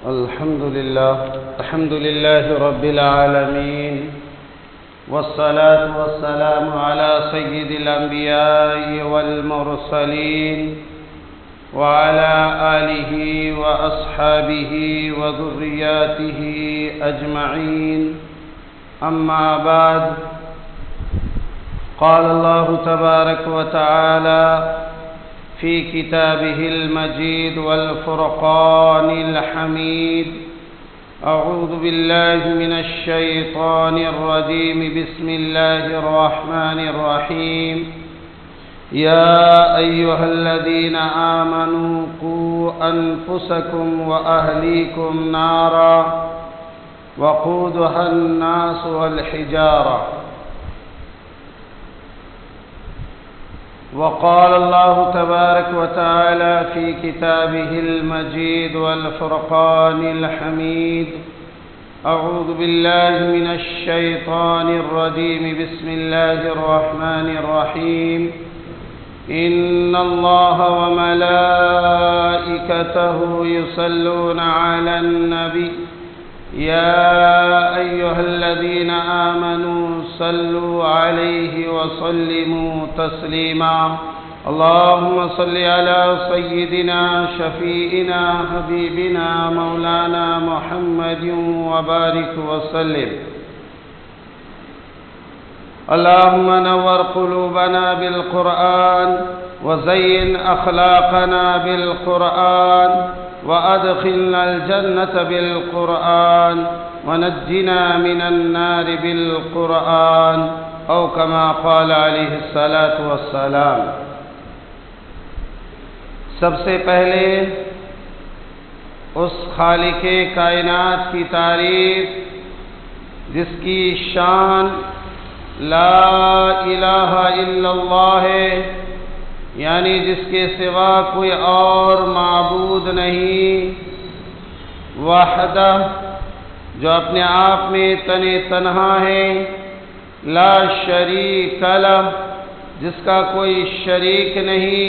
الحمد لله رب العالمين، والصلاة والسلام على سيد الأنبياء والمرسلين وعلى آله وأصحابه وذرياته أجمعين. أما بعد، قال الله تبارك وتعالى في كتابه المجيد والفرقان الحميد: أعوذ بالله من الشيطان الرجيم، بسم الله الرحمن الرحيم. يا أيها الذين آمنوا قوا أنفسكم وأهليكم نارا وقودها الناس والحجارة. وقال الله تبارك وتعالى في كتابه المجيد والفرقان الحميد: أعوذ بالله من الشيطان الرجيم، بسم الله الرحمن الرحيم. إن الله وملائكته يصلون على النبي يا أيها الذين آمنوا صلوا عليه وسلموا تسليما. اللهم صل على سيدنا شفيعنا حبيبنا مولانا محمد وبارك وسلم. اللهم نور قلوبنا بالقرآن وزين أخلاقنا بالقرآن وأدخلنا الجنة بالقرآن ونجنا من النار بالقرآن، أو كما قال عليه الصلاة والسلام. سب سے پہلے اس خالق کائنات کی تعریف جس کی شان لا الہ الا اللہ ہے، یعنی جس کے سوا کوئی اور معبود نہیں، وحدہ جو اپنے آپ میں تنہا ہے، لا شریک لہ جس کا کوئی شریک نہیں،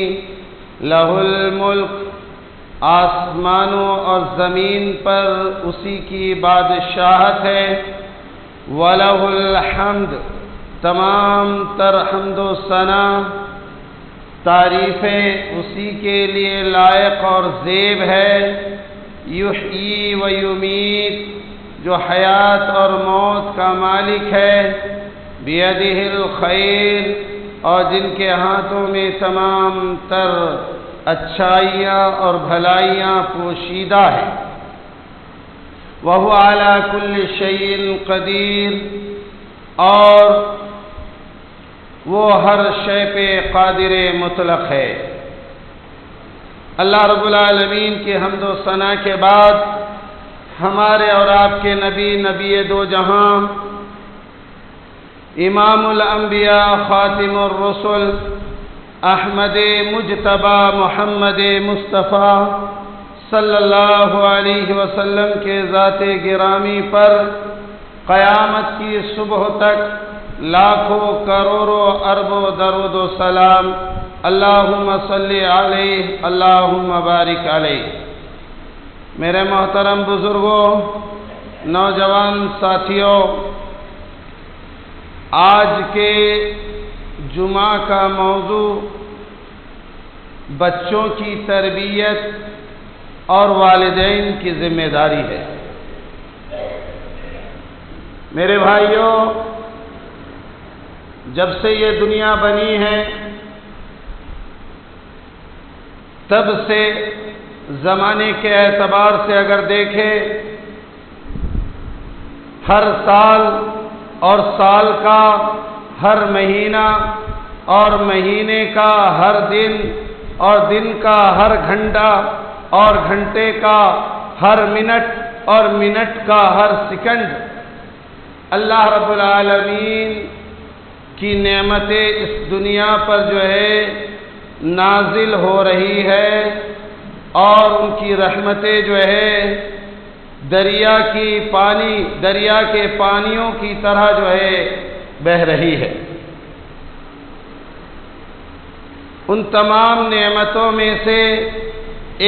لہ الملک آسمانوں اور زمین پر اسی کی بادشاہت ہے، وَلَهُ الْحَمْدُ تمام تر حمد و ثنا تعریفیں اسی کے لیے لائق اور زیب ہے. یحیی و یمیت جو حیات اور موت کا مالک ہے، بیدہ الخیر اور جن کے ہاتھوں میں تمام تر اچھائیاں اور بھلائیاں پوشیدہ ہیں. وَهُوَ عَلَى كُلِّ شَيْءٍ قَدِيرٌ اور وہ ہر شے پہ قادر مطلق ہے. اللہ رب العالمین کی حمد و ثنا کے بعد ہمارے اور آپ کے نبی دو جہاں، امام الانبیاء خاتم الرسل احمد مجتبی محمد مصطفیٰ صلی اللہ علیہ وسلم کے ذات گرامی پر قیامت کی صبح تک لاکھوں کروڑوں اربوں درود و سلام اللہم صلی علیہ اللہم بارک علیہ. میرے محترم بزرگوں، نوجوان ساتھیوں، آج کے جمعہ کا موضوع بچوں کی تربیت اور والدین کی ذمہ داری ہے. میرے بھائیوں، جب سے یہ دنیا بنی ہے تب سے زمانے کے اعتبار سے اگر دیکھیں، ہر سال اور سال کا ہر مہینہ اور مہینے کا ہر دن اور دن کا ہر گھنٹہ اور گھنٹے کا ہر منٹ اور منٹ کا ہر سیکنڈ اللہ رب العالمین کی نعمتیں اس دنیا پر جو ہے نازل ہو رہی ہے، اور ان کی رحمتیں جو ہے دریا کے پانیوں کی طرح جو ہے بہہ رہی ہے. ان تمام نعمتوں میں سے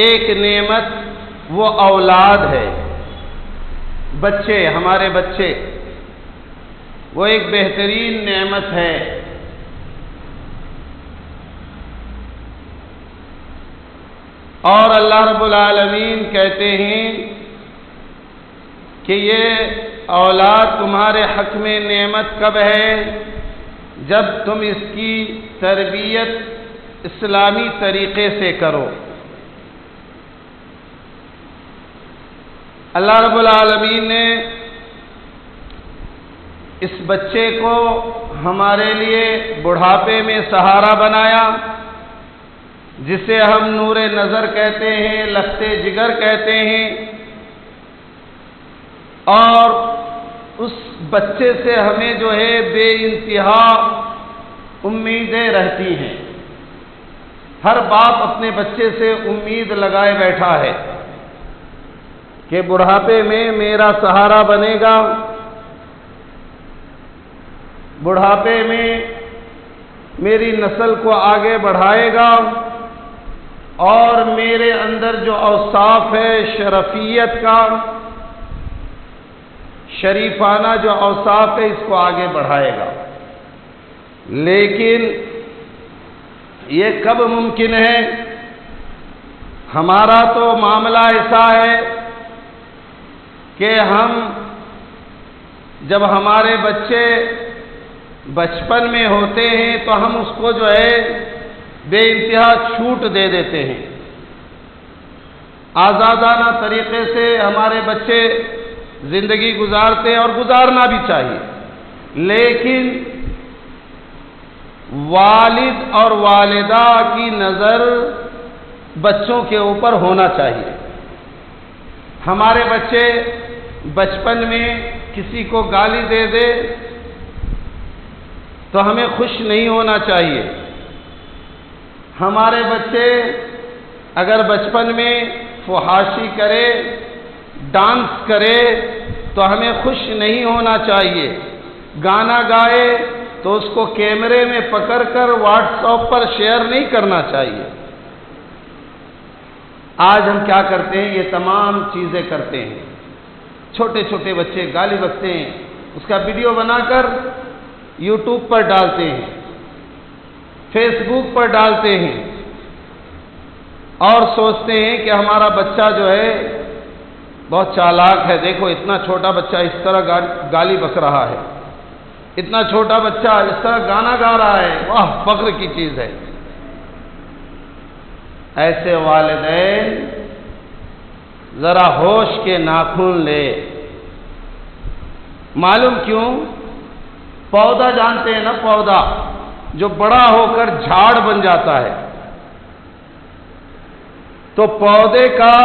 ایک نعمت وہ اولاد ہے، بچے، ہمارے بچے، وہ ایک بہترین نعمت ہے۔ اور اللہ رب العالمین کہتے ہیں کہ یہ اولاد تمہارے حق میں نعمت کب ہے؟ جب تم اس کی تربیت اسلامی طریقے سے کرو۔ اللہ رب العالمین نے اس بچے کو ہمارے لیے بڑھاپے میں سہارا بنایا، جسے ہم نور نظر کہتے ہیں، لخت جگر کہتے ہیں، اور اس بچے سے ہمیں جو ہے بے انتہا امیدیں رہتی ہیں۔ ہر باپ اپنے بچے سے امید لگائے بیٹھا ہے کہ بڑھاپے میں میرا سہارا بنے گا، بڑھاپے میں میری نسل کو آگے بڑھائے گا، اور میرے اندر جو اوصاف ہے شرفیت کا، شریفانہ جو اوصاف ہے، اس کو آگے بڑھائے گا۔ لیکن یہ کب ممکن ہے؟ ہمارا تو معاملہ ایسا ہے کہ ہم جب ہمارے بچے بچپن میں ہوتے ہیں تو ہم اس کو جو ہے بے انتہا چھوٹ دے دیتے ہیں۔ آزادانہ طریقے سے ہمارے بچے زندگی گزارتے ہیں، اور گزارنا بھی چاہیے، لیکن والد اور والدہ کی نظر بچوں کے اوپر ہونا چاہیے۔ ہمارے بچے بچپن میں کسی کو گالی دے دے تو ہمیں خوش نہیں ہونا چاہیے۔ ہمارے بچے اگر بچپن میں فحاشی کرے، ڈانس کرے تو ہمیں خوش نہیں ہونا چاہیے۔ گانا گائے تو اس کو کیمرے میں پکڑ کر واٹس ایپ پر شیئر نہیں کرنا چاہیے۔ آج ہم کیا کرتے ہیں؟ یہ تمام چیزیں کرتے ہیں۔ چھوٹے چھوٹے بچے گالی بکتے ہیں، اس کا ویڈیو بنا کر یوٹیوب پر ڈالتے ہیں، فیس بک پر ڈالتے ہیں، اور سوچتے ہیں کہ ہمارا بچہ جو ہے بہت چالاک ہے، دیکھو اتنا چھوٹا بچہ اس طرح گالی بک رہا ہے، اتنا چھوٹا بچہ اس طرح گانا گا رہا ہے، واہ فخر کی چیز ہے۔ ایسے والدین ذرا ہوش کے ناخن لے۔ معلوم کیوں؟ پودا جانتے ہیں نا، پودا جو بڑا ہو کر جھاڑ بن جاتا ہے، تو پودے کا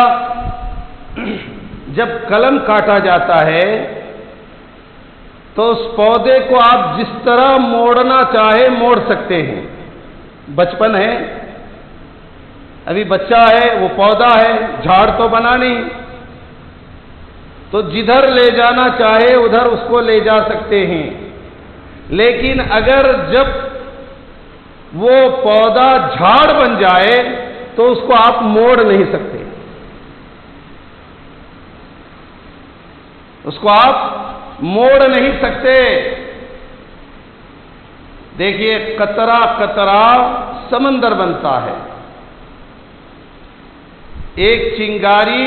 جب کلم کاٹا جاتا ہے تو اس پودے کو آپ جس طرح موڑنا چاہے موڑ سکتے ہیں۔ بچپن ہے، ابھی بچہ ہے، وہ پودا ہے، جھاڑ تو بنا نہیں، تو جدھر لے جانا چاہے ادھر اس کو لے جا سکتے ہیں۔ لیکن اگر جب وہ پودا جھاڑ بن جائے تو اس کو آپ موڑ نہیں سکتے، اس کو آپ موڑ نہیں سکتے۔ دیکھیے قطرہ قطرہ سمندر بنتا ہے، ایک چنگاری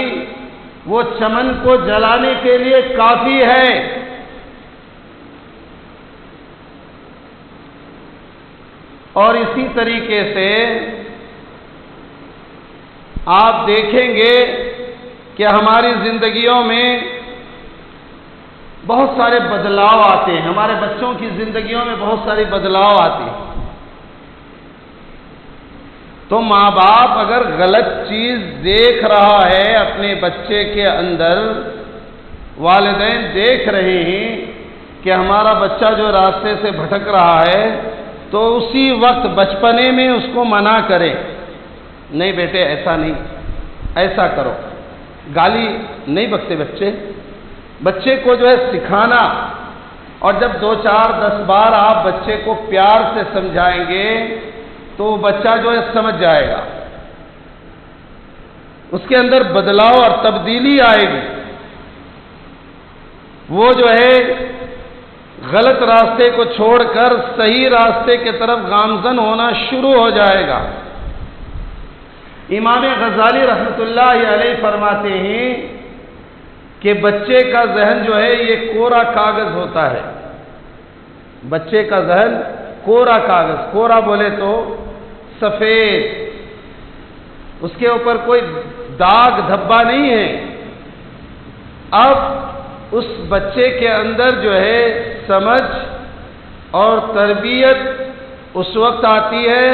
وہ چمن کو جلانے کے لیے کافی ہے۔ اور اسی طریقے سے آپ دیکھیں گے کہ ہماری زندگیوں میں بہت سارے بدلاؤ آتے ہیں، ہمارے بچوں کی زندگیوں میں بہت سارے بدلاؤ آتے ہیں۔ تو ماں باپ اگر غلط چیز دیکھ رہا ہے اپنے بچے کے اندر، والدین دیکھ رہے ہیں کہ ہمارا بچہ جو راستے سے بھٹک رہا ہے، تو اسی وقت بچپنے میں اس کو منع کریں، نہیں بیٹے ایسا نہیں، ایسا کرو۔ گالی نہیں بکتے بچے، بچے کو جو ہے سکھانا، اور جب 2 4 10 بار آپ بچے کو پیار سے سمجھائیں گے تو وہ بچہ جو ہے سمجھ جائے گا۔ اس کے اندر بدلاؤ اور تبدیلی آئے گی، وہ جو ہے غلط راستے کو چھوڑ کر صحیح راستے کی طرف گامزن ہونا شروع ہو جائے گا۔ امام غزالی رحمۃ اللہ علیہ فرماتے ہیں کہ بچے کا ذہن جو ہے یہ کورا کاغذ ہوتا ہے۔ بچے کا ذہن کورا کاغذ، کورا بولے تو سفید، اس کے اوپر کوئی داغ دھبا نہیں ہے۔ اب اس بچے کے اندر جو ہے سمجھ اور تربیت اس وقت آتی ہے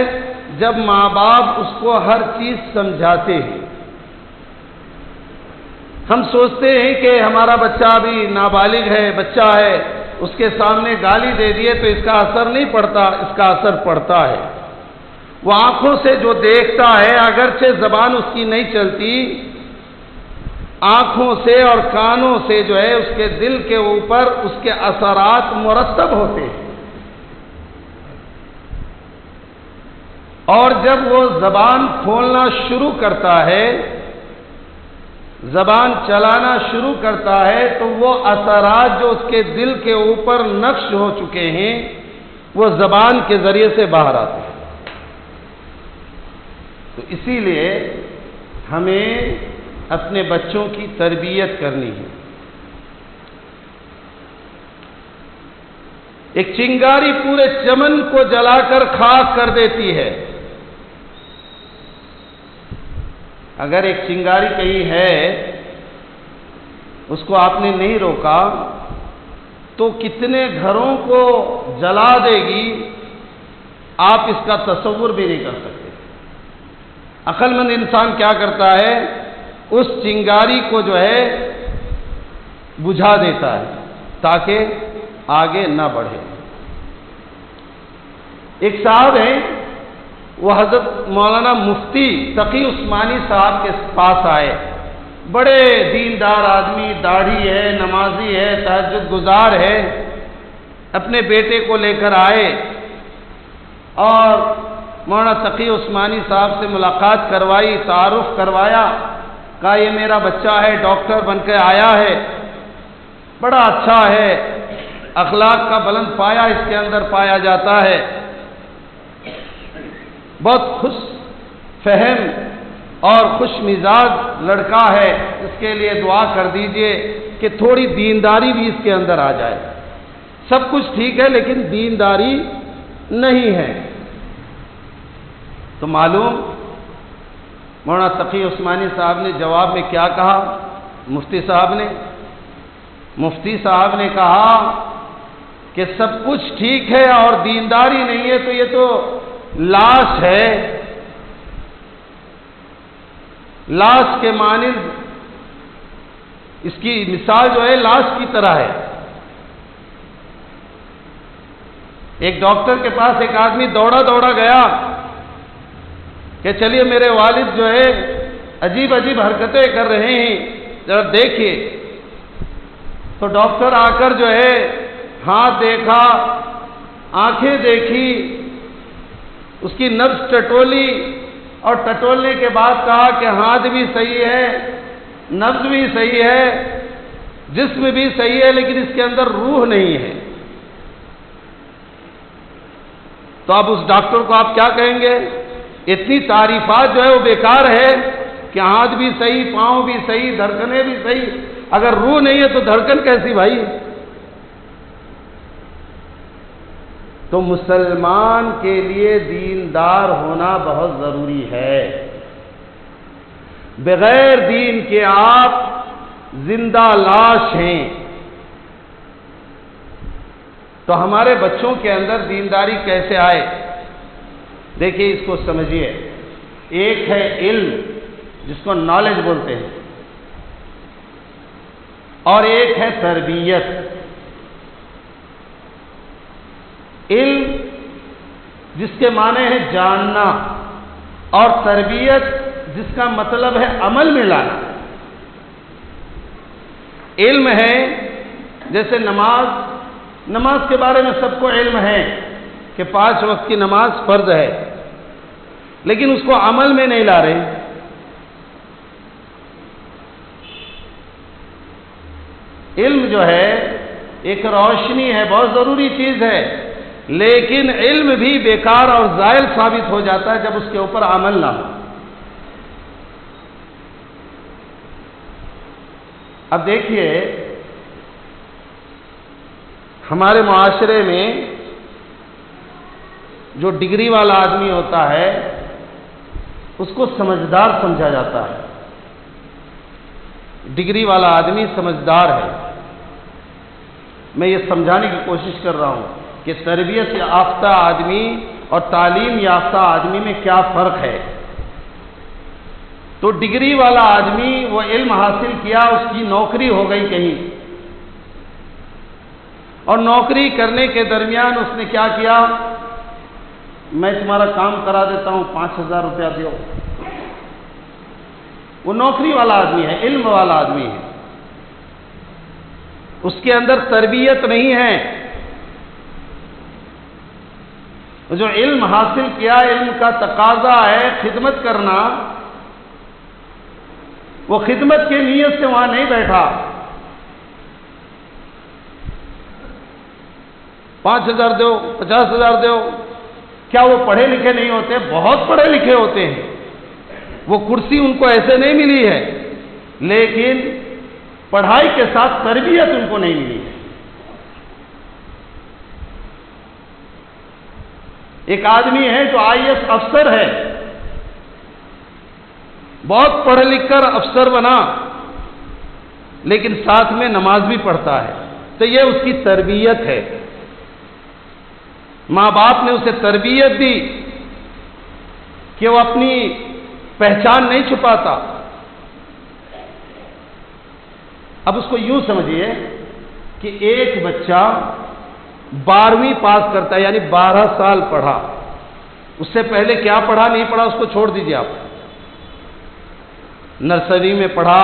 جب ماں باپ اس کو ہر چیز سمجھاتے ہیں۔ ہم سوچتے ہیں کہ ہمارا بچہ ابھی نابالغ ہے، بچہ ہے، اس کے سامنے گالی دے دیے تو اس کا اثر نہیں پڑتا، اس کا اثر پڑتا ہے۔ وہ آنکھوں سے جو دیکھتا ہے، اگرچہ زبان اس کی نہیں چلتی، آنکھوں سے اور کانوں سے جو ہے اس کے دل کے اوپر اس کے اثرات مرتب ہوتے ہیں۔ اور جب وہ زبان کھولنا شروع کرتا ہے، زبان چلانا شروع کرتا ہے، تو وہ اثرات جو اس کے دل کے اوپر نقش ہو چکے ہیں وہ زبان کے ذریعے سے باہر آتے ہیں۔ تو اسی لیے ہمیں اپنے بچوں کی تربیت کرنی ہے۔ ایک چنگاری پورے چمن کو جلا کر خاک کر دیتی ہے۔ اگر ایک چنگاری کہیں ہے، اس کو آپ نے نہیں روکا تو کتنے گھروں کو جلا دے گی، آپ اس کا تصور بھی نہیں کر سکتے۔ عقل مند انسان کیا کرتا ہے؟ اس چنگاری کو جو ہے بجھا دیتا ہے تاکہ آگے نہ بڑھے۔ ایک صاحب ہیں، وہ حضرت مولانا مفتی تقی عثمانی صاحب کے پاس آئے، بڑے دیندار آدمی، داڑھی ہے، نمازی ہے، تہجد گزار ہے، اپنے بیٹے کو لے کر آئے اور مولانا تقی عثمانی صاحب سے ملاقات کروائی، تعارف کروایا، کہا یہ میرا بچہ ہے، ڈاکٹر بن کے آیا ہے، بڑا اچھا ہے، اخلاق کا بلند پایا اس کے اندر پایا جاتا ہے، بہت خوش فہم اور خوش مزاج لڑکا ہے، اس کے لیے دعا کر دیجئے کہ تھوڑی دینداری بھی اس کے اندر آ جائے۔ سب کچھ ٹھیک ہے لیکن دینداری نہیں ہے۔ تو معلوم مولانا تقی عثمانی صاحب نے جواب میں کیا کہا؟ مفتی صاحب نے کہا کہ سب کچھ ٹھیک ہے اور دینداری نہیں ہے تو یہ تو لاش ہے، لاش کے مانند اس کی مثال جو ہے لاش کی طرح ہے۔ ایک ڈاکٹر کے پاس ایک آدمی دوڑا گیا کہ چلیے میرے والد جو ہے عجیب حرکتیں کر رہے ہیں، ذرا دیکھیے۔ تو ڈاکٹر آ کر جو ہے ہاتھ دیکھا، آنکھیں دیکھی، اس کی نبض ٹٹولی اور ٹٹولنے کے بعد کہا کہ ہاتھ بھی صحیح ہے، نبض بھی صحیح ہے، جسم بھی صحیح ہے، لیکن اس کے اندر روح نہیں ہے۔ تو اب اس ڈاکٹر کو آپ کیا کہیں گے؟ اتنی تعریفات جو ہے وہ بیکار ہے کہ ہاتھ بھی صحیح، پاؤں بھی صحیح، دھڑکنیں بھی صحیح، اگر روح نہیں ہے تو دھڑکن کیسی بھائی؟ تو مسلمان کے لیے دیندار ہونا بہت ضروری ہے۔ بغیر دین کے آپ زندہ لاش ہیں۔ تو ہمارے بچوں کے اندر دینداری کیسے آئے؟ دیکھیے اس کو سمجھیے۔ ایک ہے علم جس کو نالج بولتے ہیں، اور ایک ہے تربیت۔ علم جس کے معنی ہے جاننا، اور تربیت جس کا مطلب ہے عمل میں لانا۔ علم ہے جیسے نماز کے بارے میں سب کو علم ہے کہ 5 وقت کی نماز فرض ہے، لیکن اس کو عمل میں نہیں لا رہے۔ علم جو ہے ایک روشنی ہے، بہت ضروری چیز ہے، لیکن علم بھی بیکار اور زائل ثابت ہو جاتا ہے جب اس کے اوپر عمل نہ ہو۔ اب دیکھیے ہمارے معاشرے میں جو ڈگری والا آدمی ہوتا ہے اس کو سمجھدار سمجھا جاتا ہے، ڈگری والا آدمی سمجھدار ہے۔ میں یہ سمجھانے کی کوشش کر رہا ہوں کہ تربیت یافتہ آدمی اور تعلیم یافتہ آدمی میں کیا فرق ہے۔ تو ڈگری والا آدمی وہ علم حاصل کیا، اس کی نوکری ہو گئی کہیں، اور نوکری کرنے کے درمیان اس نے کیا کیا، میں تمہارا کام کرا دیتا ہوں، 5,000 روپیہ دو۔ وہ نوکری والا آدمی ہے، علم والا آدمی ہے، اس کے اندر تربیت نہیں ہے۔ جو علم حاصل کیا، علم کا تقاضا ہے خدمت کرنا، وہ خدمت کی نیت سے وہاں نہیں بیٹھا۔ 5,000 دو، 50,000 دو۔ کیا وہ پڑھے لکھے نہیں ہوتے؟ بہت پڑھے لکھے ہوتے ہیں، وہ کرسی ان کو ایسے نہیں ملی ہے، لیکن پڑھائی کے ساتھ تربیت ان کو نہیں ملی ہے۔ ایک آدمی ہے جو IAS افسر ہے، بہت پڑھ لکھ کر افسر بنا، لیکن ساتھ میں نماز بھی پڑھتا ہے، تو یہ اس کی تربیت ہے۔ ماں باپ نے اسے تربیت دی کہ وہ اپنی پہچان نہیں چھپاتا۔ اب اس کو یوں سمجھیے کہ ایک بچہ 12ویں پاس کرتا ہے، یعنی 12 سال پڑھا، اس سے پہلے کیا پڑھا نہیں پڑھا اس کو چھوڑ دیجیے آپ۔ نرسری میں پڑھا،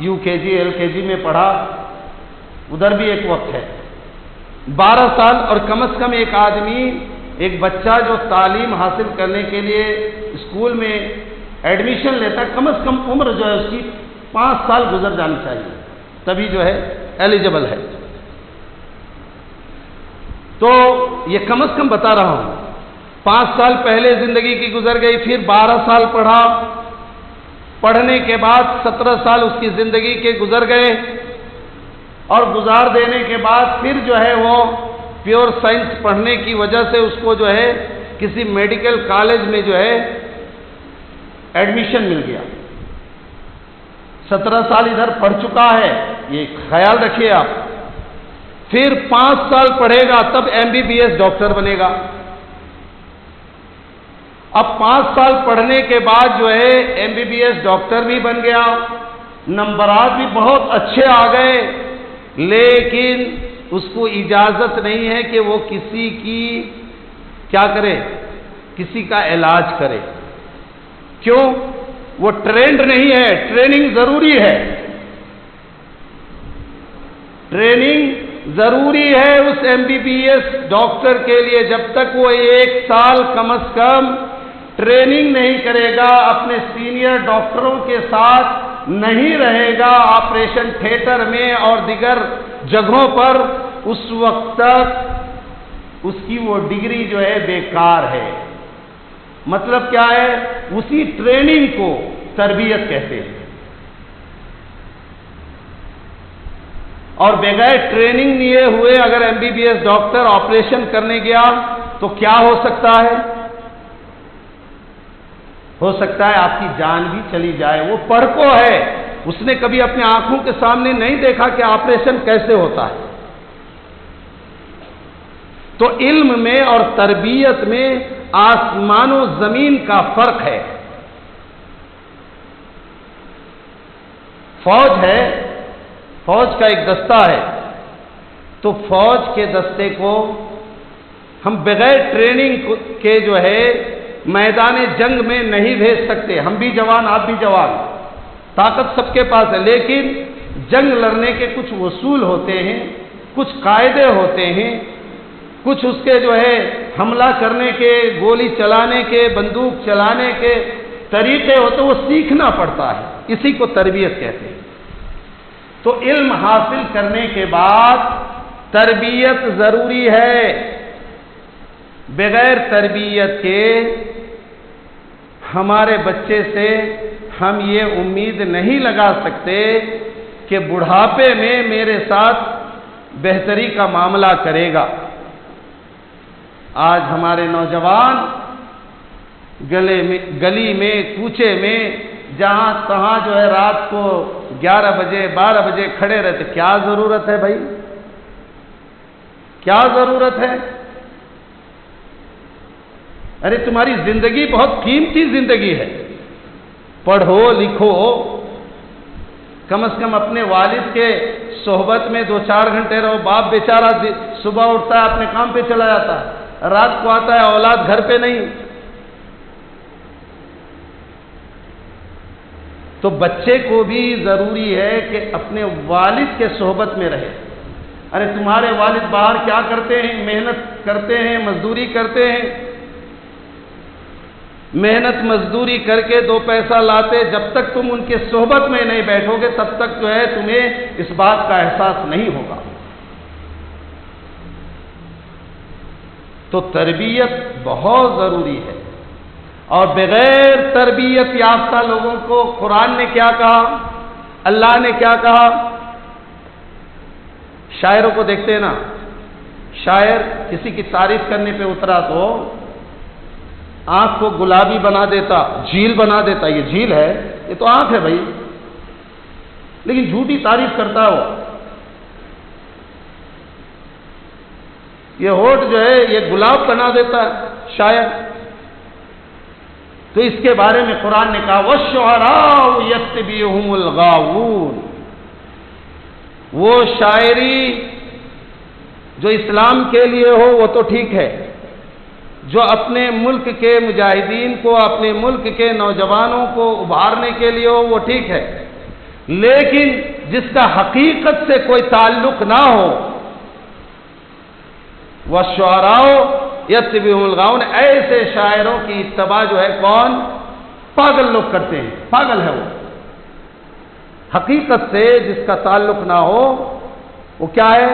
UKG LKG میں پڑھا، ادھر بھی ایک وقت ہے۔ 12 سال، اور کم از کم ایک آدمی، ایک بچہ جو تعلیم حاصل کرنے کے لیے اسکول میں ایڈمیشن لیتا ہے، کم از کم عمر جو ہے اس کی 5 سال گزر جانی چاہیے، تبھی جو ہے ایلیجبل ہے۔ تو یہ کم از کم بتا رہا ہوں، 5 سال پہلے زندگی کی گزر گئی، پھر 12 سال پڑھا، پڑھنے کے بعد 17 سال اس کی زندگی کے گزر گئے، اور گزار دینے کے بعد پھر جو ہے وہ پیور سائنس پڑھنے کی وجہ سے اس کو جو ہے کسی میڈیکل کالج میں جو ہے ایڈمیشن مل گیا۔ 17 سال ادھر پڑھ چکا ہے، یہ خیال رکھیے آپ۔ پھر 5 سال پڑھے گا تب MBBS ڈاکٹر بنے گا۔ اب 5 سال پڑھنے کے بعد جو ہے MBBS ڈاکٹر بھی بن گیا، نمبرات بھی بہت اچھے آ گئے، لیکن اس کو اجازت نہیں ہے کہ وہ کسی کی کیا کرے، کسی کا علاج کرے۔ کیوں؟ وہ ٹرینڈ نہیں ہے۔ ٹریننگ ضروری ہے، ٹریننگ ضروری ہے اس MBBS ڈاکٹر کے لیے۔ جب تک وہ 1 سال کم از کم ٹریننگ نہیں کرے گا، اپنے سینئر ڈاکٹروں کے ساتھ نہیں رہے گا آپریشن تھیٹر میں اور دیگر جگہوں پر، اس وقت تک اس کی وہ ڈگری جو ہے بیکار ہے۔ مطلب کیا ہے؟ اسی ٹریننگ کو تربیت کہتے ہیں۔ اور بغیر ٹریننگ لیے ہوئے اگر MBBS ڈاکٹر آپریشن کرنے گیا تو کیا ہو سکتا ہے؟ ہو سکتا ہے آپ کی جان بھی چلی جائے۔ وہ پڑھکو ہے، اس نے کبھی اپنی آنکھوں کے سامنے نہیں دیکھا کہ آپریشن کیسے ہوتا ہے۔ تو علم میں اور تربیت میں آسمان و زمین کا فرق ہے۔ فوج ہے، فوج کا ایک دستہ ہے، تو فوج کے دستے کو ہم بغیر ٹریننگ کے جو ہے میدان جنگ میں نہیں بھیج سکتے۔ ہم بھی جوان، آپ بھی جوان، طاقت سب کے پاس ہے، لیکن جنگ لڑنے کے کچھ اصول ہوتے ہیں، کچھ قاعدے ہوتے ہیں، کچھ اس کے جو ہے حملہ کرنے کے، گولی چلانے کے، بندوق چلانے کے طریقے ہوتے، وہ سیکھنا پڑتا ہے۔ اسی کو تربیت کہتے ہیں۔ تو علم حاصل کرنے کے بعد تربیت ضروری ہے. بغیر تربیت کے ہمارے بچے سے ہم یہ امید نہیں لگا سکتے کہ بڑھاپے میں میرے ساتھ بہتری کا معاملہ کرے گا. آج ہمارے نوجوان گلی میں کوچے میں جہاں تہاں جو ہے رات کو 11 بجے 12 بجے کھڑے رہتے. کیا ضرورت ہے بھائی؟ کیا ضرورت ہے؟ ارے تمہاری زندگی بہت قیمتی زندگی ہے. پڑھو لکھو، کم از کم اپنے والد کے صحبت میں 2-4 گھنٹے رہو. باپ بیچارہ صبح اٹھتا ہے اپنے کام پہ چلا جاتا ہے، رات کو آتا ہے اولاد گھر پہ نہیں. تو بچے کو بھی ضروری ہے کہ اپنے والد کے صحبت میں رہے. ارے تمہارے والد باہر کیا کرتے ہیں؟ محنت کرتے ہیں، مزدوری کرتے ہیں. محنت مزدوری کر کے 2 پیسہ لاتے. جب تک تم ان کے صحبت میں نہیں بیٹھو گے تب تک جو ہے تمہیں اس بات کا احساس نہیں ہوگا. تو تربیت بہت ضروری ہے. اور بغیر تربیت یافتہ لوگوں کو قرآن نے کیا کہا، اللہ نے کیا کہا؟ شاعروں کو دیکھتے ہیں نا، شاعر کسی کی تعریف کرنے پہ اترا تو آنکھ کو گلابی بنا دیتا، جھیل بنا دیتا. یہ جھیل ہے، یہ تو آنکھ ہے بھائی، لیکن جھوٹی تعریف کرتا ہو. یہ ہونٹ جو ہے یہ گلاب بنا دیتا ہے شاعر. تو اس کے بارے میں قرآن نے کہا وَالشُّعَرَاءُ يَتَّبِعُهُمُ الْغَاوُونَ. وہ شاعری جو اسلام کے لیے ہو وہ تو ٹھیک ہے، جو اپنے ملک کے مجاہدین کو، اپنے ملک کے نوجوانوں کو ابھارنے کے لیے ہو وہ ٹھیک ہے، لیکن جس کا حقیقت سے کوئی تعلق نہ ہو. وَالشُّعَرَاءُ يَتَّبِعُهُمُ الْغَاوُونَ. ایسے شاعروں کی اتباع جو ہے کون؟ پاگل لوگ کرتے ہیں. پاگل ہے وہ. حقیقت سے جس کا تعلق نہ ہو وہ کیا ہے؟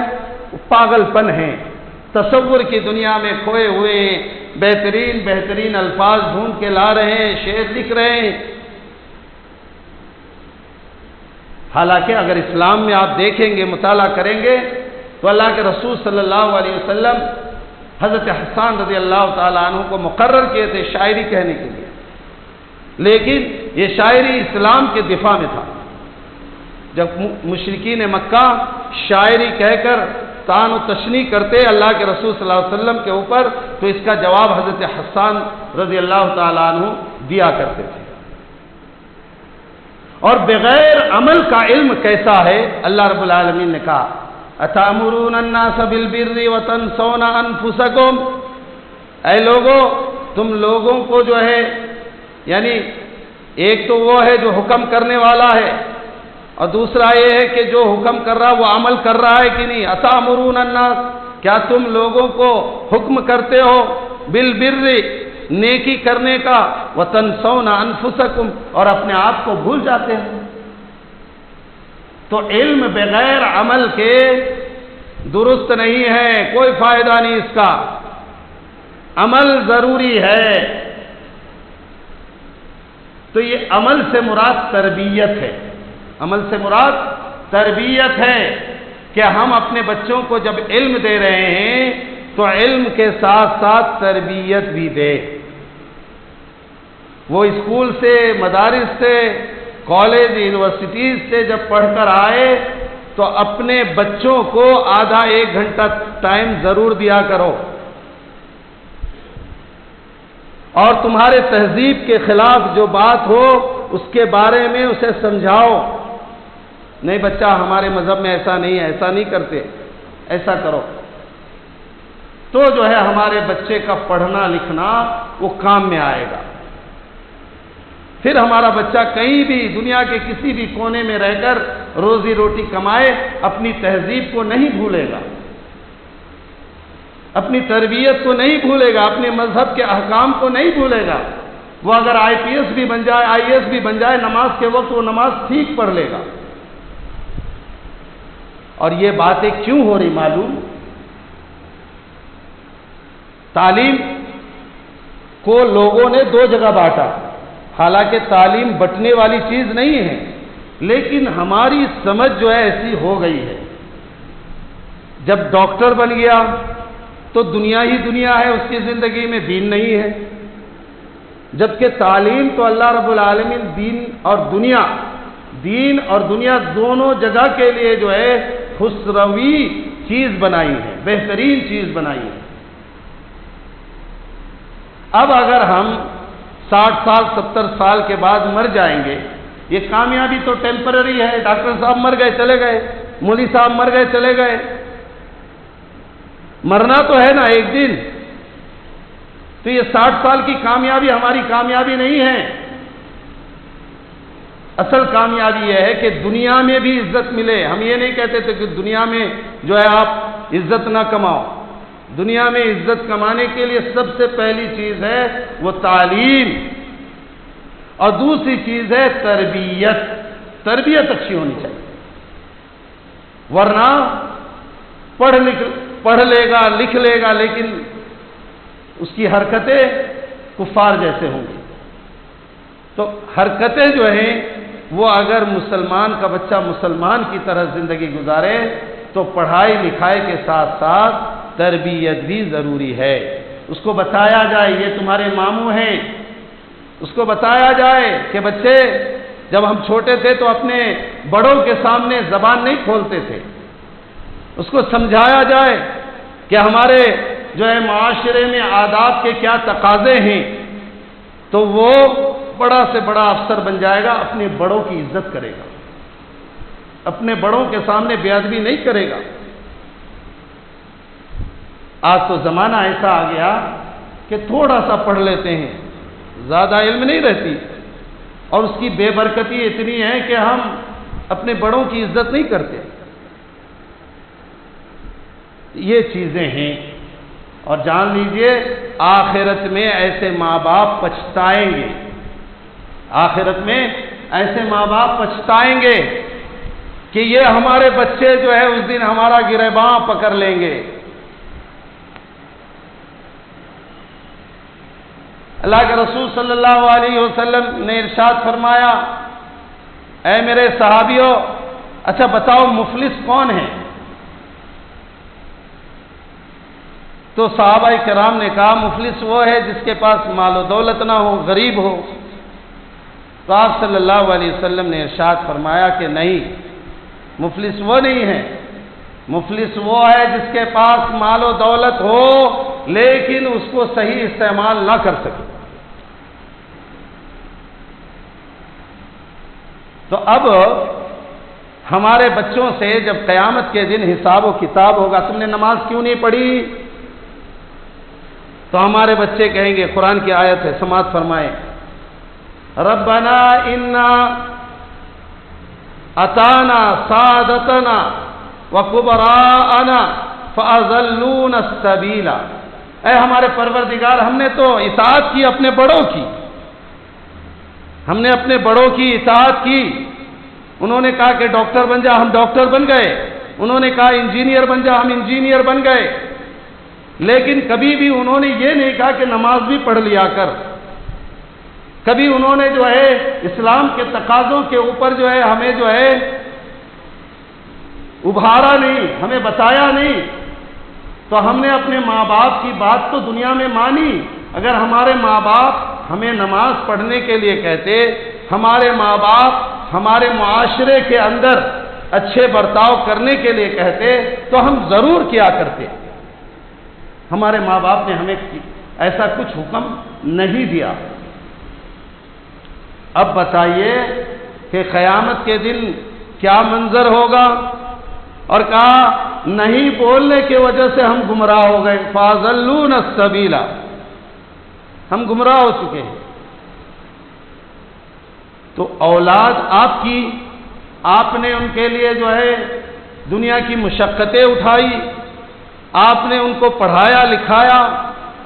وہ پاگل پن ہے. تصور کی دنیا میں کھوئے ہوئے ہیں، بہترین بہترین الفاظ ڈھونڈ کے لا رہے ہیں، شعر لکھ رہے ہیں. حالانکہ اگر اسلام میں آپ دیکھیں گے، مطالعہ کریں گے تو اللہ کے رسول صلی اللہ علیہ وسلم حضرت حسان رضی اللہ تعالیٰ عنہ کو مقرر کیے تھے شاعری کہنے کے لیے، لیکن یہ شاعری اسلام کے دفاع میں تھا. جب مشرکین مکہ شاعری کہہ کر طعن و تشنیع کرتے اللہ کے رسول صلی اللہ علیہ وسلم کے اوپر، تو اس کا جواب حضرت حسان رضی اللہ تعالیٰ عنہ دیا کرتے تھے. اور بغیر عمل کا علم کیسا ہے؟ اللہ رب العالمین نے کہا اَتَأْمُرُونَ النَّاسَ بِالْبِرِّ وَتَنْسَوْنَ أَنفُسَكُمْ. اے لوگوں، تم لوگوں کو جو ہے، یعنی ایک تو وہ ہے جو حکم کرنے والا ہے، اور دوسرا یہ ہے کہ جو حکم کر رہا وہ عمل کر رہا ہے کہ نہیں. اَتَأْمُرُونَ النَّاسَ، کیا تم لوگوں کو حکم کرتے ہو بِالْبِرِّ، نیکی کرنے کا، وَتَنْسَوْنَ أَنفُسَكُمْ، اور اپنے آپ کو بھول جاتے ہیں. تو علم بغیر عمل کے درست نہیں ہے، کوئی فائدہ نہیں اس کا. عمل ضروری ہے. تو یہ عمل سے مراد تربیت ہے. عمل سے مراد تربیت ہے کہ ہم اپنے بچوں کو جب علم دے رہے ہیں تو علم کے ساتھ ساتھ تربیت بھی دے. وہ اسکول سے، مدارس سے، کالج، یونیورسٹیز سے جب پڑھ کر آئے تو اپنے بچوں کو آدھا 1 گھنٹہ ٹائم ضرور دیا کرو، اور تمہارے تہذیب کے خلاف جو بات ہو اس کے بارے میں اسے سمجھاؤ. نہیں بچہ ہمارے مذہب میں ایسا نہیں ہے، ایسا نہیں کرتے، ایسا کرو. تو جو ہے ہمارے بچے کا پڑھنا لکھنا وہ کام میں آئے گا. پھر ہمارا بچہ کہیں بھی دنیا کے کسی بھی کونے میں رہ کر روزی روٹی کمائے، اپنی تہذیب کو نہیں بھولے گا، اپنی تربیت کو نہیں بھولے گا، اپنے مذہب کے احکام کو نہیں بھولے گا. وہ اگر IPS بھی بن جائے، IAS بھی بن جائے، نماز کے وقت وہ نماز ٹھیک پڑھ لے گا. اور یہ باتیں کیوں ہو رہی معلوم؟ تعلیم کو لوگوں نے دو جگہ بانٹا، حالانکہ تعلیم بٹنے والی چیز نہیں ہے، لیکن ہماری سمجھ جو ہے ایسی ہو گئی ہے۔ جب ڈاکٹر بن گیا تو دنیا ہی دنیا ہے، اس کی زندگی میں دین نہیں ہے، جبکہ تعلیم تو اللہ رب العالمین دین اور دنیا دونوں جگہ کے لیے جو ہے خسروی چیز بنائی ہے، بہترین چیز بنائی ہے۔ اب اگر ہم 60 سال 70 سال کے بعد مر جائیں گے، یہ کامیابی تو ٹیمپرری ہے، ڈاکٹر صاحب مر گئے چلے گئے، مولوی صاحب مر گئے چلے گئے، مرنا تو ہے نا ایک دن۔ تو یہ 60 سال کی کامیابی ہماری کامیابی نہیں ہے۔ اصل کامیابی یہ ہے کہ دنیا میں بھی عزت ملے۔ ہم یہ نہیں کہتے تھے کہ دنیا میں جو ہے آپ عزت نہ کماؤ، دنیا میں عزت کمانے کے لیے سب سے پہلی چیز ہے وہ تعلیم، اور دوسری چیز ہے تربیت اچھی ہونی چاہیے، ورنہ پڑھ لے گا لکھ لے گا لیکن اس کی حرکتیں کفار جیسے ہوں گی۔ تو حرکتیں جو ہیں وہ اگر مسلمان کا بچہ مسلمان کی طرح زندگی گزارے تو پڑھائی لکھائی کے ساتھ ساتھ تربیت بھی ضروری ہے۔ اس کو بتایا جائے یہ تمہارے ماموں ہیں، اس کو بتایا جائے کہ بچے جب ہم چھوٹے تھے تو اپنے بڑوں کے سامنے زبان نہیں کھولتے تھے، اس کو سمجھایا جائے کہ ہمارے جو ہے معاشرے میں آداب کے کیا تقاضے ہیں، تو وہ بڑا سے بڑا افسر بن جائے گا، اپنے بڑوں کی عزت کرے گا، اپنے بڑوں کے سامنے بے ادبی نہیں کرے گا۔ آج تو زمانہ ایسا آ گیا کہ تھوڑا سا پڑھ لیتے ہیں، زیادہ علم نہیں رہتی، اور اس کی بے برکتی اتنی ہے کہ ہم اپنے بڑوں کی عزت نہیں کرتے۔ یہ چیزیں ہیں، اور جان لیجئے آخرت میں ایسے ماں باپ پچھتائیں گے، آخرت میں ایسے ماں باپ پچھتائیں گے کہ یہ ہمارے بچے جو ہے اس دن ہمارا گریباں پکڑ لیں گے۔ اللہ کے رسول صلی اللہ علیہ وسلم نے ارشاد فرمایا، اے میرے صحابیوں، اچھا بتاؤ مفلس کون ہے؟ تو صحابہ کرام نے کہا مفلس وہ ہے جس کے پاس مال و دولت نہ ہو، غریب ہو۔ تو آپ صلی اللہ علیہ وسلم نے ارشاد فرمایا کہ نہیں، مفلس وہ نہیں ہے، مفلس وہ ہے جس کے پاس مال و دولت ہو لیکن اس کو صحیح استعمال نہ کر سکے۔ تو اب ہمارے بچوں سے جب قیامت کے دن حساب و کتاب ہوگا، تم نے نماز کیوں نہیں پڑھی؟ تو ہمارے بچے کہیں گے، قرآن کی آیت ہے، سماعت فرمائیں، ربنا انا اتانا سادتنا وکبراءنا فاضلونا السبیل۔ اے ہمارے پروردگار، ہم نے تو اطاعت کی اپنے بڑوں کی، ہم نے اپنے بڑوں کی اطاعت کی۔ انہوں نے کہا کہ ڈاکٹر بن جا، ہم ڈاکٹر بن گئے، انہوں نے کہا انجینئر بن جا، ہم انجینئر بن گئے، لیکن کبھی بھی انہوں نے یہ نہیں کہا کہ نماز بھی پڑھ لیا کر، کبھی انہوں نے جو ہے اسلام کے تقاضوں کے اوپر جو ہے ہمیں جو ہے ابھارا نہیں، ہمیں بتایا نہیں۔ تو ہم نے اپنے ماں باپ کی بات تو دنیا میں مانی۔ اگر ہمارے ماں باپ ہمیں نماز پڑھنے کے لیے کہتے، ہمارے ماں باپ ہمارے معاشرے کے اندر اچھے برتاؤ کرنے کے لیے کہتے تو ہم ضرور کیا کرتے۔ ہمارے ماں باپ نے ہمیں ایسا کچھ حکم نہیں دیا۔ اب بتائیے کہ قیامت کے دن کیا منظر ہوگا؟ اور کہا نہیں بولنے کی وجہ سے ہم گمراہ ہو گئے، فاضلون السبیل، ہم گمراہ ہو چکے ہیں۔ تو اولاد آپ کی، آپ نے ان کے لیے جو ہے دنیا کی مشقتیں اٹھائی، آپ نے ان کو پڑھایا لکھایا،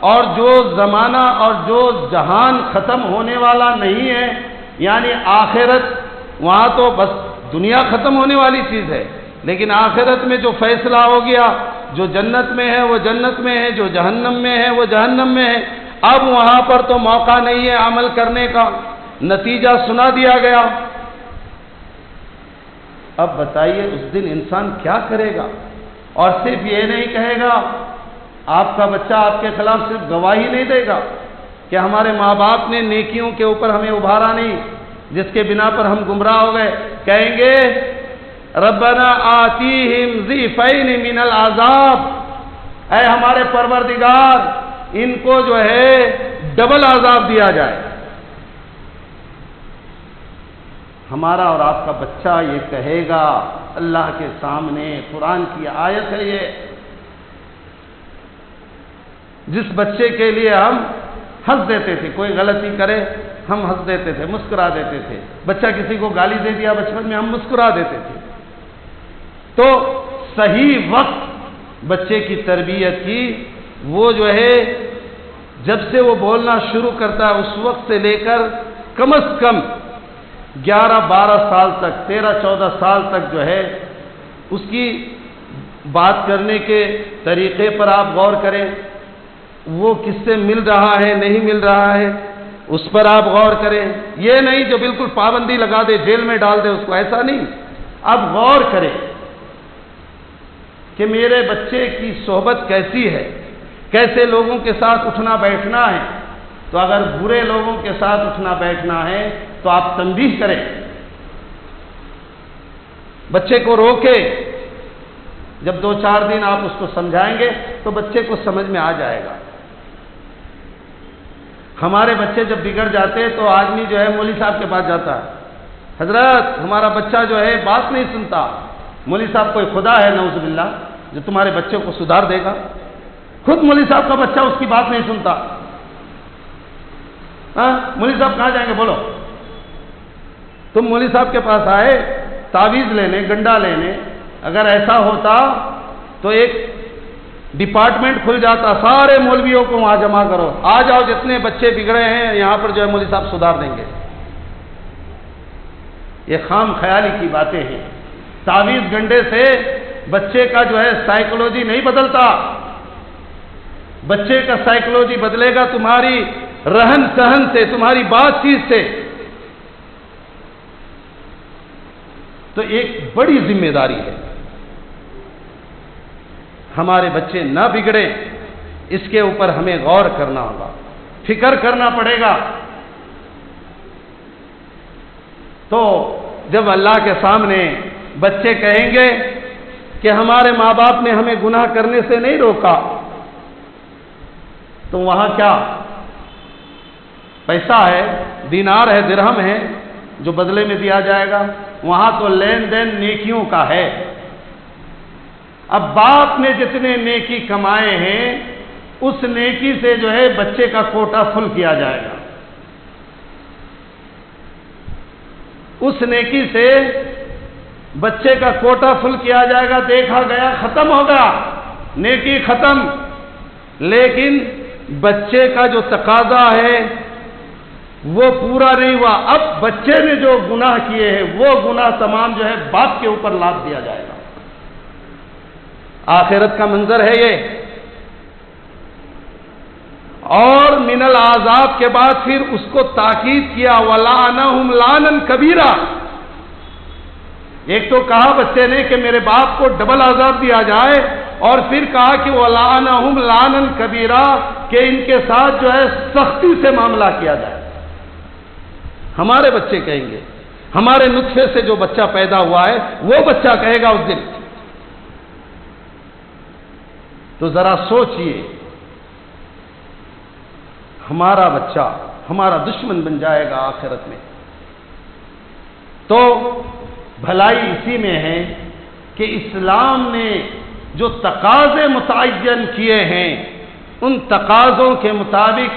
اور جو زمانہ اور جو جہان ختم ہونے والا نہیں ہے، یعنی آخرت، وہاں تو بس دنیا ختم ہونے والی چیز ہے، لیکن آخرت میں جو فیصلہ ہو گیا، جو جنت میں ہے وہ جنت میں ہے، جو جہنم میں ہے وہ جہنم میں ہے۔ اب وہاں پر تو موقع نہیں ہے عمل کرنے کا، نتیجہ سنا دیا گیا۔ اب بتائیے اس دن انسان کیا کرے گا؟ اور صرف یہ نہیں کہے گا، آپ کا بچہ آپ کے خلاف صرف گواہی نہیں دے گا کہ ہمارے ماں باپ نے نیکیوں کے اوپر ہمیں ابھارا نہیں، جس کے بنا پر ہم گمراہ ہو گئے، کہیں گے ربنا آتیہم ضعفین من العذاب، اے ہمارے پروردگار ان کو جو ہے ڈبل عذاب دیا جائے۔ ہمارا اور آپ کا بچہ یہ کہے گا اللہ کے سامنے، قرآن کی آیت ہے یہ۔ جس بچے کے لیے ہم ہنس دیتے تھے، کوئی غلطی کرے ہم ہنس دیتے تھے، مسکرا دیتے تھے، بچہ کسی کو گالی دے دیا بچپن میں ہم مسکرا دیتے تھے، تو صحیح وقت بچے کی تربیت کی، وہ جو ہے جب سے وہ بولنا شروع کرتا ہے اس وقت سے لے کر کم از کم 11-12 سال تک، 13-14 سال تک جو ہے اس کی بات کرنے کے طریقے پر آپ غور کریں، وہ کس سے مل رہا ہے نہیں مل رہا ہے اس پر آپ غور کریں۔ یہ نہیں جو بالکل پابندی لگا دے جیل میں ڈال دے اس کو، ایسا نہیں۔ اب غور کریں کہ میرے بچے کی صحبت کیسی ہے، کیسے لوگوں کے ساتھ اٹھنا بیٹھنا ہے۔ تو اگر برے لوگوں کے ساتھ اٹھنا بیٹھنا ہے تو آپ تنبیہ کریں، بچے کو روکے۔ جب 2-4 دن آپ اس کو سمجھائیں گے تو بچے کو سمجھ میں آ جائے گا۔ ہمارے بچے جب بگڑ جاتے تو آدمی جو ہے مولوی صاحب کے پاس جاتا ہے، حضرت ہمارا بچہ جو ہے بات نہیں سنتا۔ مولوی صاحب کوئی خدا ہے نعوذ باللہ جو تمہارے بچے کو سدھار دے گا؟ خود مولوی صاحب کا بچہ اس کی بات نہیں سنتا۔ مولوی صاحب کہاں جائیں گے بولو؟ تم مولوی صاحب کے پاس آئے تعویذ لینے، گنڈا لینے، اگر ایسا ہوتا تو ایک ڈپارٹمنٹ کھل جاتا، سارے مولویوں کو وہاں جمع کرو، آ جاؤ جتنے بچے بگڑے ہیں یہاں پر جو ہے مولوی صاحب سدھار دیں گے۔ یہ خام خیالی کی باتیں ہیں۔ تعویذ گنڈے سے بچے کا جو ہے سائیکولوجی نہیں بدلتا، بچے کا سائیکولوجی بدلے گا تمہاری رہن سہن سے، تمہاری بات چیت سے۔ تو ایک بڑی ذمہ داری ہے، ہمارے بچے نہ بگڑے، اس کے اوپر ہمیں غور کرنا ہوگا، فکر کرنا پڑے گا۔ تو جب اللہ کے سامنے بچے کہیں گے کہ ہمارے ماں باپ نے ہمیں گناہ کرنے سے نہیں روکا، تو وہاں کیا پیسہ ہے، دینار ہے، درہم ہے جو بدلے میں دیا جائے گا؟ وہاں تو لین دین نیکیوں کا ہے۔ اب باپ نے جتنے نیکی کمائے ہیں اس نیکی سے جو ہے بچے کا کوٹا فل کیا جائے گا، اس نیکی سے بچے کا کوٹا فل کیا جائے گا۔ دیکھا گیا ختم ہوگا، نیکی ختم، لیکن بچے کا جو تقاضا ہے وہ پورا نہیں ہوا۔ اب بچے نے جو گناہ کیے ہیں وہ گناہ تمام جو ہے باپ کے اوپر لاد دیا جائے گا۔ آخرت کا منظر ہے یہ۔ اور من العذاب کے بعد پھر اس کو تاکید کیا وَلَعَنَهُمْ لَعْنًا كَبِيرًا۔ ایک تو کہا بچے نے کہ میرے باپ کو ڈبل عذاب دیا جائے، اور پھر کہا کہ وَلَعَنَهُمْ لَعْنًا كَبِيرًا کہ ان کے ساتھ جو ہے سختی سے معاملہ کیا جائے۔ ہمارے بچے کہیں گے، ہمارے نطفے سے جو بچہ پیدا ہوا ہے وہ بچہ کہے گا اس دن۔ تو ذرا سوچئے، ہمارا بچہ ہمارا دشمن بن جائے گا آخرت میں۔ تو بھلائی اسی میں ہے کہ اسلام نے جو تقاضے متعین کیے ہیں ان تقاضوں کے مطابق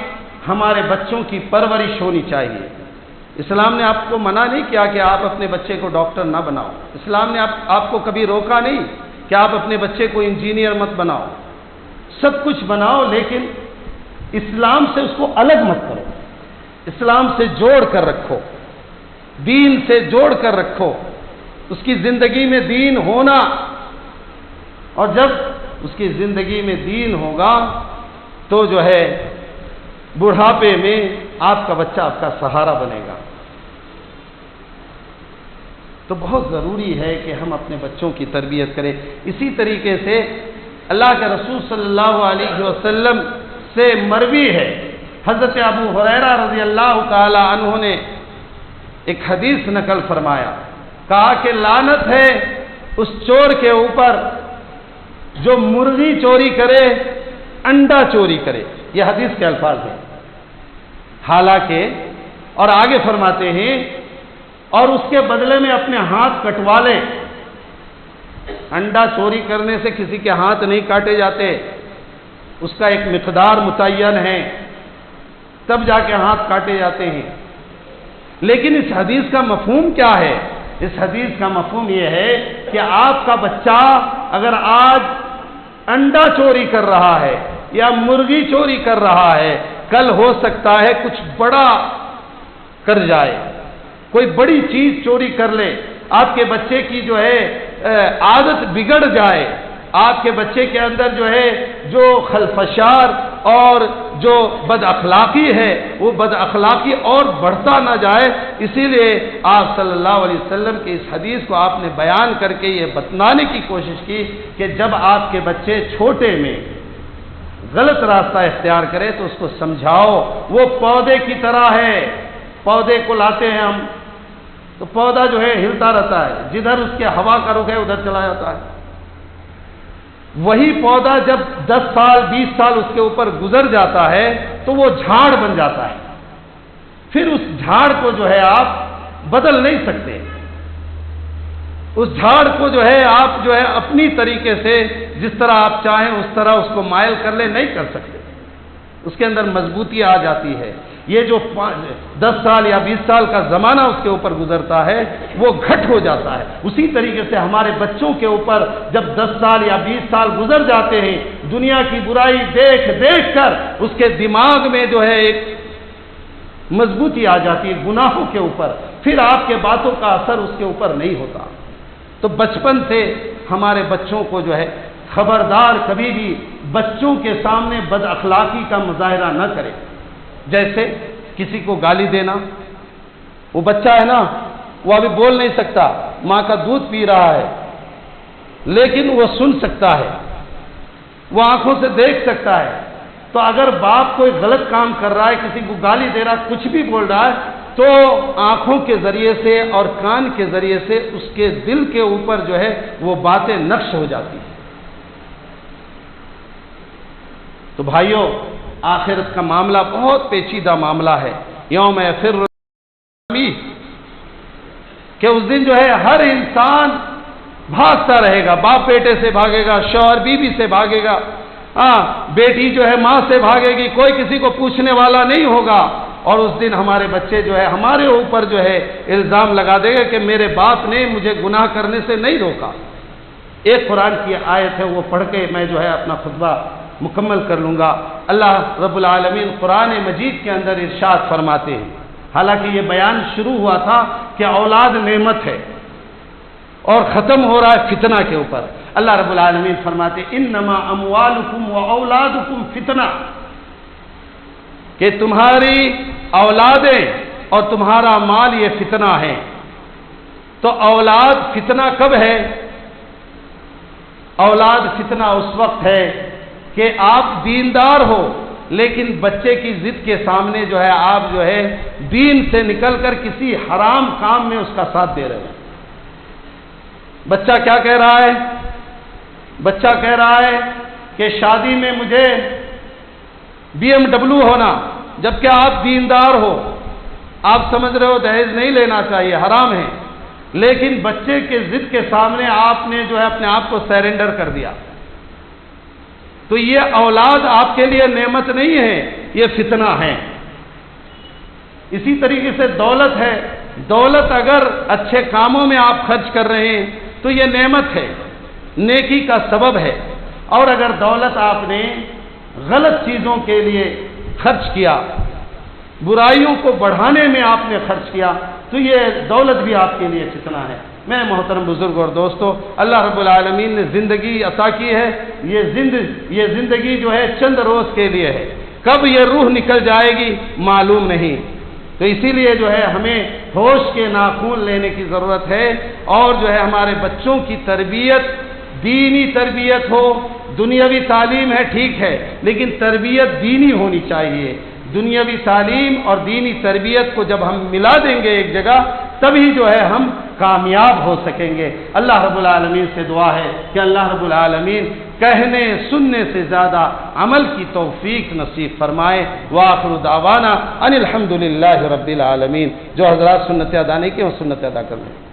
ہمارے بچوں کی پرورش ہونی چاہیے۔ اسلام نے آپ کو منع نہیں کیا کہ آپ اپنے بچے کو ڈاکٹر نہ بناؤ، اسلام نے آپ کو کبھی روکا نہیں کہ آپ اپنے بچے کو انجینئر مت بناؤ، سب کچھ بناؤ، لیکن اسلام سے اس کو الگ مت کرو، اسلام سے جوڑ کر رکھو، دین سے جوڑ کر رکھو۔ اس کی زندگی میں دین ہونا، اور جب اس کی زندگی میں دین ہوگا تو جو ہے بڑھاپے میں آپ کا بچہ آپ کا سہارا بنے گا۔ تو بہت ضروری ہے کہ ہم اپنے بچوں کی تربیت کریں۔ اسی طریقے سے اللہ کے رسول صلی اللہ علیہ وسلم سے مروی ہے، حضرت ابو ہریرہ رضی اللہ تعالی عنہ نے ایک حدیث نقل فرمایا، کہا کہ لعنت ہے اس چور کے اوپر جو مرغی چوری کرے، انڈا چوری کرے۔ یہ حدیث کے الفاظ ہیں۔ حالانکہ اور آگے فرماتے ہیں اور اس کے بدلے میں اپنے ہاتھ کٹوا لے۔ انڈا چوری کرنے سے کسی کے ہاتھ نہیں کاٹے جاتے، اس کا ایک مقدار متعین ہے، تب جا کے ہاتھ کاٹے جاتے ہیں۔ لیکن اس حدیث کا مفہوم کیا ہے؟ اس حدیث کا مفہوم یہ ہے کہ آپ کا بچہ اگر آج انڈا چوری کر رہا ہے یا مرغی چوری کر رہا ہے، کل ہو سکتا ہے کچھ بڑا کر جائے، کوئی بڑی چیز چوری کر لے، آپ کے بچے کی جو ہے عادت بگڑ جائے، آپ کے بچے کے اندر جو ہے جو خلفشار اور جو بد اخلاقی ہے وہ بد اخلاقی اور بڑھتا نہ جائے۔ اسی لیے آپ صلی اللہ علیہ وسلم کے اس حدیث کو آپ نے بیان کر کے یہ بتلانے کی کوشش کی کہ جب آپ کے بچے چھوٹے میں غلط راستہ اختیار کرے تو اس کو سمجھاؤ۔ وہ پودے کی طرح ہے، پودے کو لاتے ہیں ہم تو پودا جو ہے ہلتا رہتا ہے، جدھر اس کے ہوا کا رخ ہے ادھر چلا جاتا ہے۔ وہی پودا جب 10 سال 20 سال اس کے اوپر گزر جاتا ہے تو وہ جھاڑ بن جاتا ہے، پھر اس جھاڑ کو جو ہے آپ بدل نہیں سکتے، اس جھاڑ کو جو ہے آپ جو ہے اپنی طریقے سے جس طرح آپ چاہیں اس طرح اس کو مائل کر لیں، نہیں کر سکتے، اس کے اندر مضبوطی آ جاتی ہے۔ یہ جو 10 سال یا 20 سال کا زمانہ اس کے اوپر گزرتا ہے وہ گھٹ ہو جاتا ہے۔ اسی طریقے سے ہمارے بچوں کے اوپر جب 10 سال یا 20 سال گزر جاتے ہیں، دنیا کی برائی دیکھ دیکھ کر اس کے دماغ میں جو ہے ایک مضبوطی آ جاتی ہے گناہوں کے اوپر، پھر آپ کے باتوں کا اثر اس کے اوپر نہیں ہوتا۔ تو بچپن سے ہمارے بچوں کو جو ہے خبردار کبھی بھی بچوں کے سامنے بد اخلاقی کا مظاہرہ نہ کرے۔ جیسے کسی کو گالی دینا، وہ بچہ ہے نا، وہ ابھی بول نہیں سکتا، ماں کا دودھ پی رہا ہے لیکن وہ سن سکتا ہے، وہ آنکھوں سے دیکھ سکتا ہے۔ تو اگر باپ کوئی غلط کام کر رہا ہے، کسی کو گالی دے رہا ہے، کچھ بھی بول رہا ہے، تو آنکھوں کے ذریعے سے اور کان کے ذریعے سے اس کے دل کے اوپر جو ہے وہ باتیں نقش ہو جاتی ہیں۔ تو بھائیوں، آخرت کا معاملہ بہت پیچیدہ معاملہ ہے۔ یوم یفر کہ اس دن جو ہے ہر انسان بھاگتا رہے گا، باپ بیٹے سے بھاگے گا، شوہر بیوی سے بھاگے گا، بیٹی جو ہے ماں سے بھاگے گی، کوئی کسی کو پوچھنے والا نہیں ہوگا۔ اور اس دن ہمارے بچے جو ہے ہمارے اوپر جو ہے الزام لگا دے گا کہ میرے باپ نے مجھے گناہ کرنے سے نہیں روکا۔ ایک قرآن کی آیت ہے، وہ پڑھ کے میں جو ہے اپنا خطبہ مکمل کر لوں گا۔ اللہ رب العالمین قرآن مجید کے اندر ارشاد فرماتے ہیں، حالانکہ یہ بیان شروع ہوا تھا کہ اولاد نعمت ہے اور ختم ہو رہا ہے فتنہ کے اوپر۔ اللہ رب العالمین فرماتے انما اموالکم و اولادکم فتنہ، کہ تمہاری اولادیں اور تمہارا مال یہ فتنہ ہے۔ تو اولاد فتنہ کب ہے؟ اولاد فتنہ اس وقت ہے کہ آپ دیندار ہو لیکن بچے کی ضد کے سامنے جو ہے آپ جو ہے دین سے نکل کر کسی حرام کام میں اس کا ساتھ دے رہے ہیں۔ بچہ کیا کہہ رہا ہے؟ بچہ کہہ رہا ہے کہ شادی میں مجھے BMW ہونا، جبکہ آپ دیندار ہو، آپ سمجھ رہے ہو دہیج نہیں لینا چاہیے، حرام ہے، لیکن بچے کے ضد کے سامنے آپ نے جو ہے اپنے آپ کو سیرنڈر کر دیا۔ تو یہ اولاد آپ کے لیے نعمت نہیں ہے، یہ فتنہ ہے۔ اسی طریقے سے دولت ہے، دولت اگر اچھے کاموں میں آپ خرچ کر رہے ہیں تو یہ نعمت ہے، نیکی کا سبب ہے۔ اور اگر دولت آپ نے غلط چیزوں کے لیے خرچ کیا، برائیوں کو بڑھانے میں آپ نے خرچ کیا، تو یہ دولت بھی آپ کے لیے فتنہ ہے۔ میں محترم بزرگ اور دوستو، اللہ رب العالمین نے زندگی عطا کی ہے، یہ زندگی جو ہے چند روز کے لیے ہے، کب یہ روح نکل جائے گی معلوم نہیں، تو اسی لیے جو ہے ہمیں ہوش کے ناخون لینے کی ضرورت ہے، اور جو ہے ہمارے بچوں کی تربیت دینی تربیت ہو، دنیاوی تعلیم ہے ٹھیک ہے، لیکن تربیت دینی ہونی چاہیے۔ دنیاوی تعلیم اور دینی تربیت کو جب ہم ملا دیں گے ایک جگہ، تبھی جو ہے ہم کامیاب ہو سکیں گے۔ اللہ رب العالمین سے دعا ہے کہ اللہ رب العالمین کہنے سننے سے زیادہ عمل کی توفیق نصیب فرمائے۔ وآخر دعوانا ان الحمدللہ رب العالمین۔ جو حضرات سنت ادا نہیں کی وہ سنت ادا کر لیں۔